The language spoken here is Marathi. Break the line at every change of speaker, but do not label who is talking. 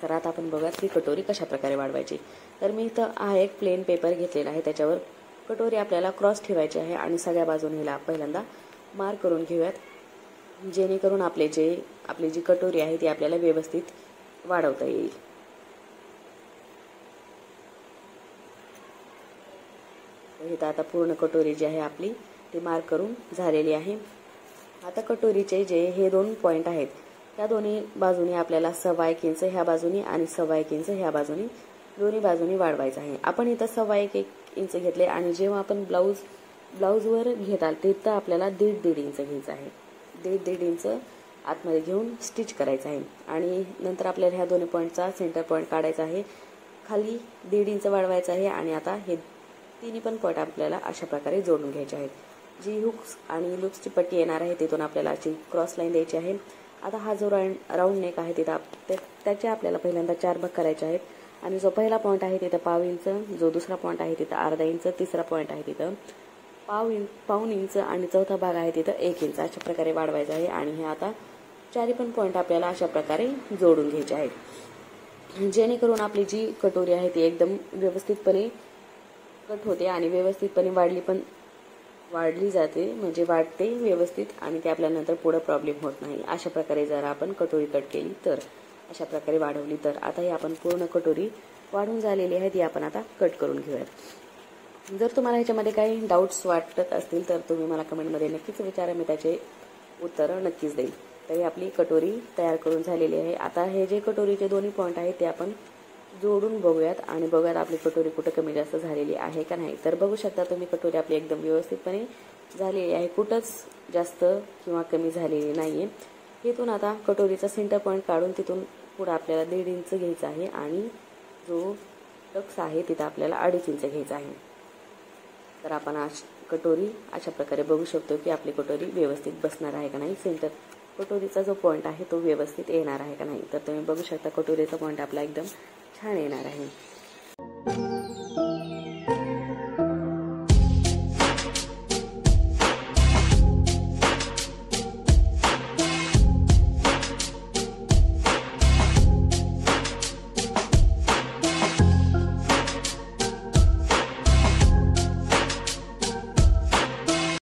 तर आता आपण बघूयात की कटोरी कशा प्रकारे वाढवायची. तर मी इथं हा एक प्लेन पेपर घेतलेला आहे, त्याच्यावर कटोरी आपल्याला क्रॉस ठेवायची आहे आणि सगळ्या बाजूने हिला पहिल्यांदा मार्क करून घेऊयात, जेणेकरून आपली जी कटोरी आहे ती आपल्याला व्यवस्थित वाढवता येईल. इथं आता पूर्ण कटोरी जी आहे आपली ती मार्क करून झालेली आहे. आता कटोरीचे जे हे 2 पॉईंट आहेत त्या दोन्ही बाजूनी आपल्याला 1.25 इंच ह्या बाजूनी आणि 1.25 इंच ह्या बाजूनी दोन्ही बाजूनी वाढवायचं आहे. आपण इथं 1.25 इंच घेतले आणि जेव्हा आपण ब्लाऊजवर घेताल तिथं आपल्याला 1.5 इंच घ्यायचं आहे. 1.5 इंच आतमध्ये घेऊन स्टिच करायचं आहे आणि नंतर आपल्याला ह्या दोन्ही पॉईंटचा सेंटर पॉईंट काढायचा आहे, खाली 1.5 इंच वाढवायचं आहे आणि आता हे तिन्ही पण पॉईंट आपल्याला अशा प्रकारे जोडून घ्यायचे आहेत. जी हुक्स आणि लूप्सची पट्टी येणार आहे तिथून आपल्याला अशी क्रॉस लाईन द्यायची आहे. आता हा जो राऊंड नेक आहे तिथं त्याचे आपल्याला पहिल्यांदा 4 भाग करायचे आहेत आणि जो पहिला पॉईंट आहे तिथं 1.5 इंच, जो दुसरा पॉईंट आहे तिथं 1/2 इंच, तिसरा पॉईंट आहे तिथं 1.5 इंच आणि चौथा भाग आहे तिथं 1 इंच अशा प्रकारे वाढवायचा आहे. आणि हे आता चारी पण पॉईंट आपल्याला अशा प्रकारे जोडून घ्यायचे आहेत, जेणेकरून आपली जी कटोरी आहे ती एकदम व्यवस्थितपणे कट होते आणि व्यवस्थितपणे वाढली जाते, म्हणजे वाढते व्यवस्थित आणि ते आपल्याला नंतर पुढे प्रॉब्लेम होत नाही. अशा प्रकारे जर आपण कटोरी कट केली तर, अशा प्रकारे वाढवली तर. आता ही आपण पूर्ण कटोरी वाढून झालेली आहे, ती आपण आता कट करून घेऊयात. जर तुम्हाला ह्याच्यामध्ये काही डाऊट्स वाटत असतील तर तुम्ही मला कमेंटमध्ये नक्कीच विचारा, मी त्याचे उत्तर नक्कीच देईल. तरी आपली कटोरी तयार करून झालेली आहे. आता हे जे कटोरीचे दोन्ही पॉईंट आहेत ते आपण जोडून बघूयात आणि बघूयात आपली कटोरी कुठं कमी जास्त झालेली आहे का नाही. तर बघू शकता तुम्ही कटोरी आपली एकदम व्यवस्थितपणे झालेली आहे, कुठंच जास्त किंवा कमी झालेली नाहीये. इथून आता कटोरीचा सेंटर पॉईंट काढून तिथून पुढे आपल्याला 1.5 इंच घ्यायचा आहे आणि जो टक्स आहे तिथं आपल्याला 2.5 इंच घ्यायचा आहे. तर आपण कटोरी अशा प्रकारे बघू शकतो की आपली कटोरी व्यवस्थित बसणार आहे का नाही, सेंटर कटोरीचा जो पॉईंट आहे तो व्यवस्थित येणार आहे का नाही. तर तुम्ही बघू शकता कटोरीचा पॉईंट आपला एकदम छान येणार आहे.